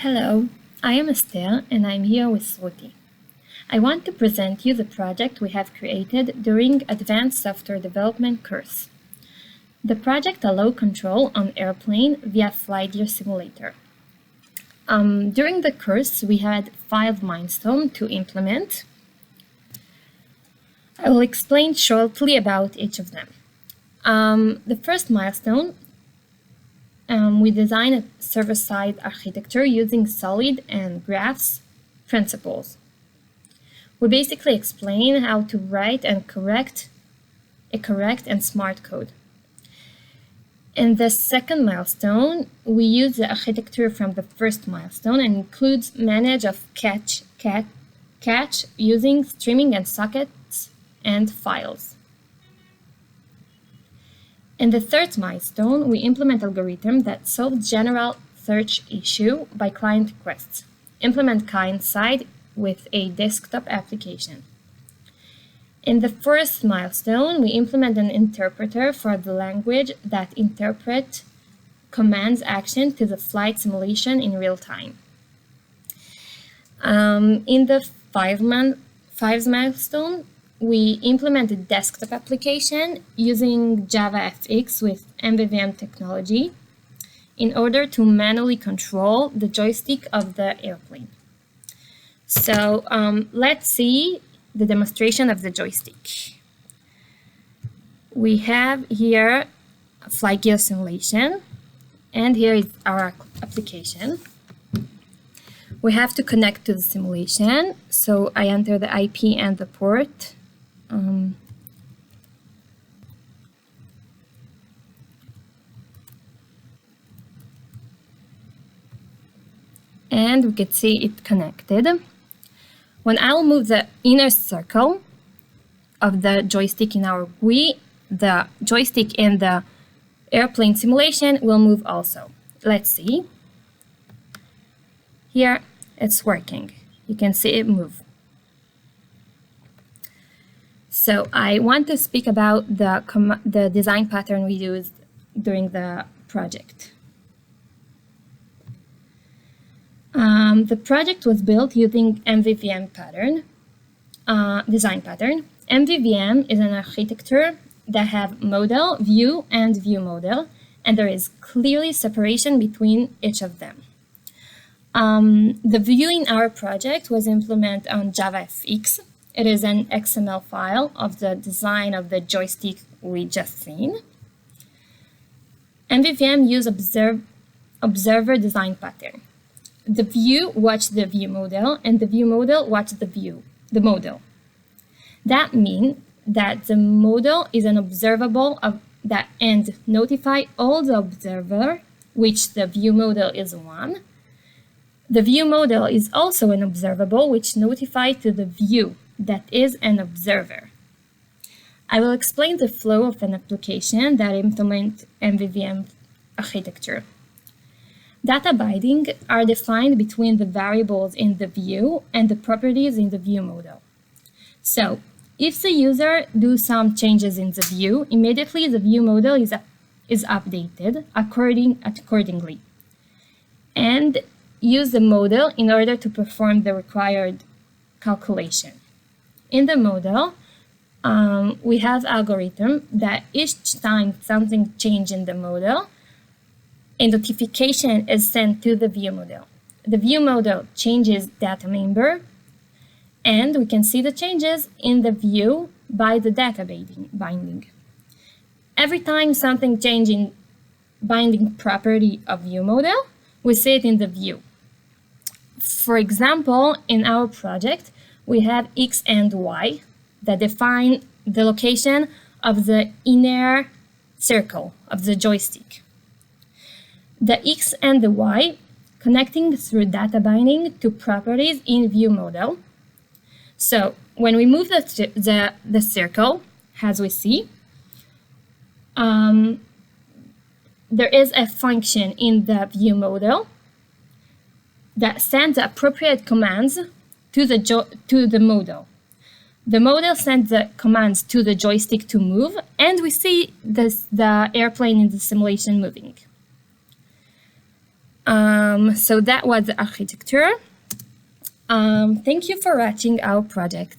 Hello, I am Esther and I'm here with Routhy. I want to present you the project we have created during Advanced Software Development course. The project allows control on airplane via flight gear simulator. During the course, we had 5 milestones to implement. I will explain shortly about each of them. The first milestone, we designed a server-side architecture using solid and graphs principles. We basically explain how to write and correct and smart code. In the second milestone, we use the architecture from the first milestone and includes manage of catch using streaming and sockets and files. In the third milestone, we implement algorithm that solves general search issue by client requests. Implement client-side with a desktop application. In the fourth milestone, we implement an interpreter for the language that interprets commands action to the flight simulation in real time. In the fifth milestone, we implement a desktop application using JavaFX with MVVM technology in order to manually control the joystick of the airplane. So let's see the demonstration of the joystick. We have here a flight gear simulation, and here is our application. We have to connect to the simulation, so I enter the IP and the port. And we can see it connected. When I'll move the inner circle of the joystick in our GUI, the joystick in the airplane simulation will move also. Let's see. Here it's working. You can see it move. So I want to speak about the design pattern we used during the project. The project was built using MVVM design pattern. MVVM is an architecture that have model, view, and view model, and there is clearly separation between each of them. The view in our project was implemented on JavaFX. It is an XML file of the design of the joystick we just seen. MVVM use observer design pattern. The view watch the view model, and the view model watch the model. That means that the model is an observable and notify all the observer, which the view model is one. The view model is also an observable, which notifies to the view that is an observer. I will explain the flow of an application that implements MVVM architecture. Data binding are defined between the variables in the view and the properties in the view model. So, if the user does some changes in the view, immediately the view model is updated accordingly. And use the model in order to perform the required calculation. In the model, we have algorithm that each time something changes in the model, a notification is sent to the view model. The view model changes data member, and we can see the changes in the view by the data binding. Every time something changes in binding property of view model, we see it in the view. For example, in our project, we have X and Y that define the location of the inner circle of the joystick. The X and the Y connecting through data binding to properties in view model. So when we move the circle, as we see, there is a function in the view model that sends the appropriate commands to the model. The model sends the commands to the joystick to move, and we see the airplane in the simulation moving. So that was the architecture. Thank you for watching our project.